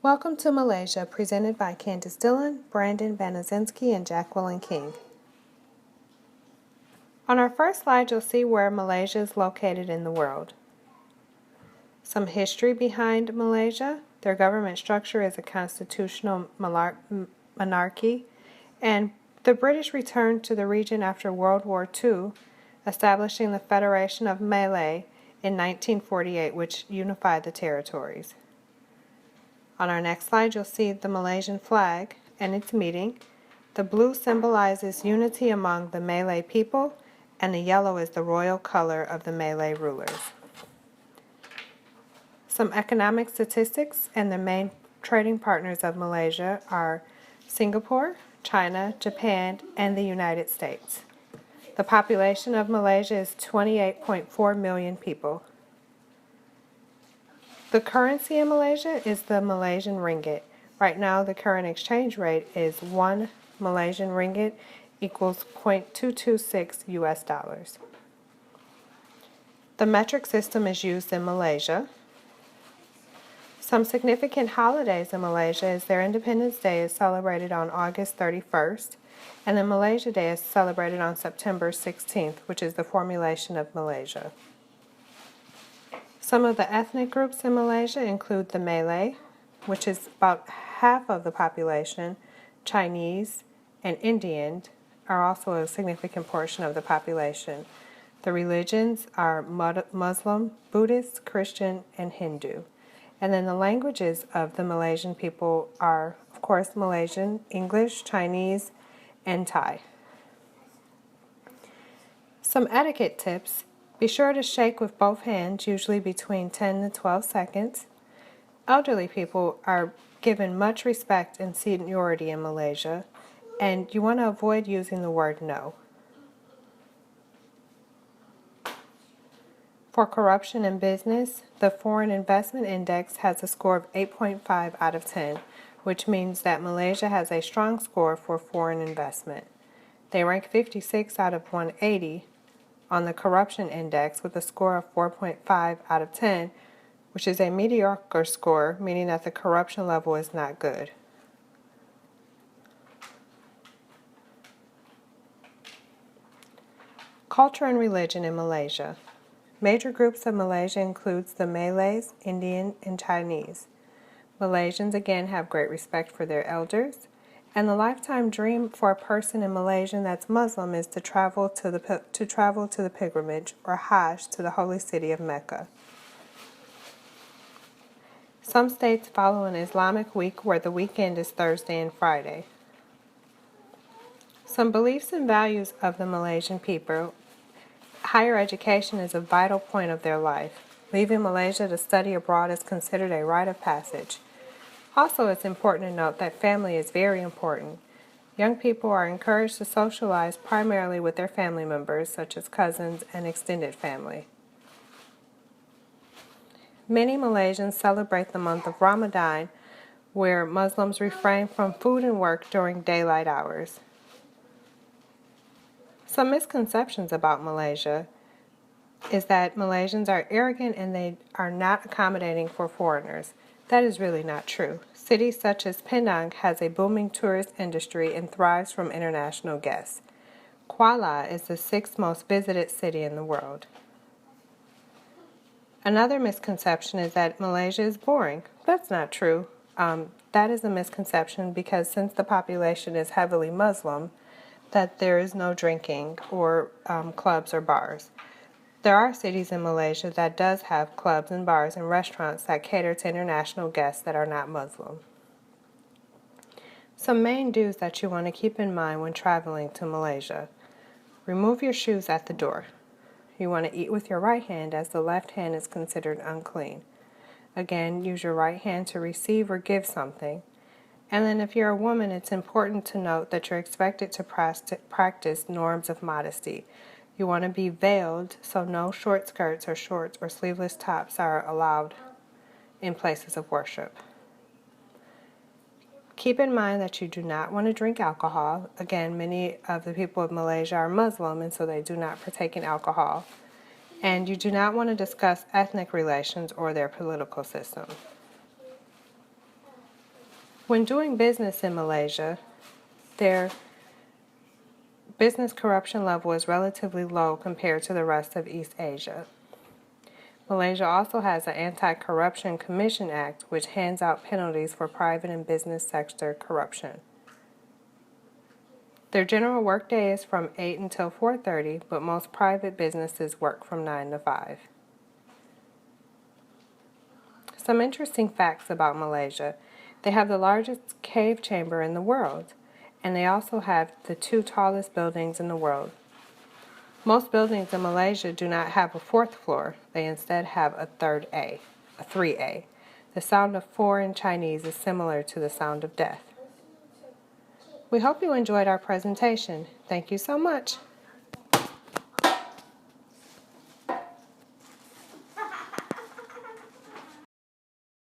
Welcome to Malaysia, presented by Candace Dillon, Brandon Banazinski, and Jacqueline King. On our first slide, you'll see where Malaysia is located in the world. Some history behind Malaysia. Their government structure is a constitutional monarchy, and the British returned to the region after World War II, establishing the Federation of Malay in 1948, which unified the territories. On our next slide, you'll see the Malaysian flag and its meaning. The blue symbolizes unity among the Malay people, and the yellow is the royal color of the Malay rulers. Some economic statistics, and the main trading partners of Malaysia are Singapore, China, Japan, and the United States. The population of Malaysia is 28.4 million people. The currency in Malaysia is the Malaysian ringgit. Right now, the current exchange rate is 1 Malaysian ringgit equals 0.226 US dollars. The metric system is used in Malaysia. Some significant holidays in Malaysia is their Independence Day is celebrated on August 31st, and then Malaysia Day is celebrated on September 16th, which is the formulation of Malaysia. Some of the ethnic groups in Malaysia include the Malay, which is about half of the population. Chinese and Indian are also a significant portion of the population. The religions are Muslim, Buddhist, Christian, and Hindu. And then the languages of the Malaysian people are, of course, Malaysian, English, Chinese, and Thai. Some etiquette tips. Be sure to shake with both hands, usually between 10 to 12 seconds. Elderly people are given much respect and seniority in Malaysia, and you want to avoid using the word no. For corruption in business, the Foreign Investment Index has a score of 8.5 out of 10, which means that Malaysia has a strong score for foreign investment. They rank 56 out of 180 on the corruption index with a score of 4.5 out of 10, which is a mediocre score, meaning that the corruption level is not good. Culture and religion in Malaysia. Major groups of Malaysia includes the Malays, Indian, and Chinese. Malaysians again have great respect for their elders, and the lifetime dream for a person in Malaysia that's Muslim is to travel to the pilgrimage or Hajj to the holy city of Mecca. Some states follow an Islamic week where the weekend is Thursday and Friday. Some beliefs and values of the Malaysian people. Higher education is a vital point of their life. Leaving Malaysia to study abroad is considered a rite of passage. Also, it's important to note that family is very important. Young people are encouraged to socialize primarily with their family members, such as cousins and extended family. Many Malaysians celebrate the month of Ramadan, where Muslims refrain from food and work during daylight hours. Some misconceptions about Malaysia is that Malaysians are arrogant and they are not accommodating for foreigners. That is really not true. Cities such as Penang has a booming tourist industry and thrives from international guests. Kuala is the 6th most visited city in the world. Another misconception is that Malaysia is boring. That's not true. That is a misconception because since the population is heavily Muslim, that there is no drinking or clubs or bars. There are cities in Malaysia that does have clubs and bars and restaurants that cater to international guests that are not Muslim. Some main do's that you want to keep in mind when traveling to Malaysia. Remove your shoes at the door. You want to eat with your right hand as the left hand is considered unclean. Again, use your right hand to receive or give something. And then if you're a woman, it's important to note that you're expected to practice norms of modesty. You want to be veiled, so no short skirts or shorts or sleeveless tops are allowed in places of worship. Keep in mind that you do not want to drink alcohol. Again, many of the people of Malaysia are Muslim, and so they do not partake in alcohol. And you do not want to discuss ethnic relations or their political system. When doing business in Malaysia, their business corruption level is relatively low compared to the rest of East Asia. Malaysia also has an Anti-Corruption Commission Act, which hands out penalties for private and business sector corruption. Their general workday is from 8 until 4:30, but most private businesses work from 9 to 5. Some interesting facts about Malaysia. They have the largest cave chamber in the world, and they also have the 2 tallest buildings in the world. Most buildings in Malaysia do not have a 4th floor. They instead have a 3A. The sound of 4 in Chinese is similar to the sound of death. We hope you enjoyed our presentation. Thank you so much.